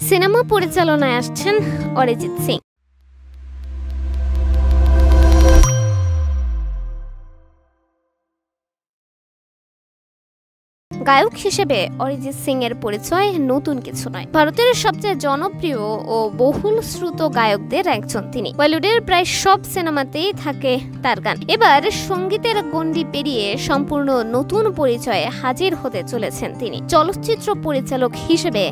Cinema পরিচালনায় আসছেন অরিজিৎ সিং। গায়ক হিসেবে অরিজিৎ সিং এর পরিচয় নতুন কিছু নয়। ভারতের সবচেয়ে জনপ্রিয় ও বহুল শ্রুত গায়কদের একজন তিনি। বলিউডের প্রায় সব সিনেমাতেই থাকে তার গান। এবার সঙ্গীতের গণ্ডি পেরিয়ে সম্পূর্ণ নতুন পরিচয়ে হাজির হতে চলেছেন তিনি। চলচ্চিত্র পরিচালক হিসেবে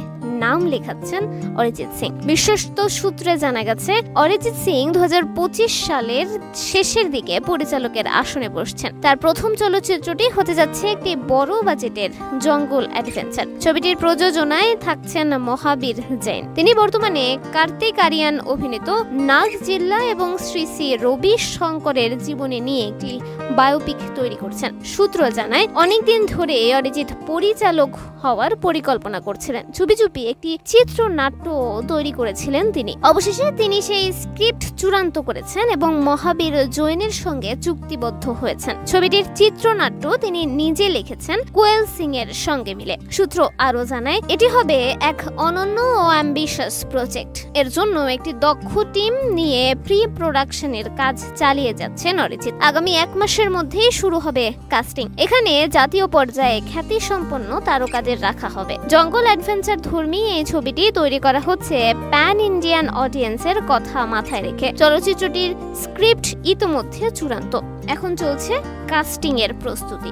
নাম লেখাচ্ছেন অরিজিৎ সিং। বিশ্বস্ত সূত্রে জানা গেছে, অরিজিৎ সিং 2025 সালের শেষের দিকে পরিচালকের আসনে বসছেন। তার প্রথম চলচ্চিত্রটি হতে যাচ্ছে একটি বড় বাজেটের জঙ্গল অ্যাডভেঞ্চার। ছবিটির প্রযোজনায় থাকছেন মহাবীর জৈন। তিনি বর্তমানে কার্তিক আরিয়ান অভিনীত নাগজিল্লা এবং শ্রী শ্রী রবি শঙ্করের জীবনী নিয়ে একটি বায়োপিক তৈরি করছেন। সূত্র জানায়, অনেকদিন ধরে অরিজিৎ পরিচালক হওয়ার পরিকল্পনা করছিলেন। চুপি চুপি একটি চিত্রনাট্য তৈরি করেছিলেন তিনি। অবশেষে তিনি সেই স্ক্রিপ্ট চূড়ান্ত করেছেন এবং মহাবীর জৈনের সঙ্গে চুক্তিবদ্ধ হয়েছেন। ছবিটির চিত্রনাট্য তিনি নিজে লিখেছেন কোয়েল সিং এর সঙ্গে মিলে। সূত্র আরো জানায়, এটি হবে এক অনন্য ও অ্যাম্বিশাস প্রজেক্ট। এর জন্য একটি দক্ষ টিম নিয়ে প্রি প্রোডাকশনের কাজ চালিয়ে যাচ্ছেন অরিজিৎ। আগামী 1 মাসের মধ্যেই শুরু হবে কাস্টিং। এখানে জাতীয় পর্যায়ে খ্যাতি সম্পন্ন তারকাদের রাখা হবে। জঙ্গল অ্যাডভেঞ্চার ধর্মী এই ছবিটি তৈরি করা হচ্ছে প্যান ইন্ডিয়ান অডিয়েন্সের কথা মাথায় রেখে। চলচ্চিত্রটির স্ক্রিপ্ট ইতোমধ্যে চূড়ান্ত। এখন চলছে কাস্টিং এর প্রস্তুতি।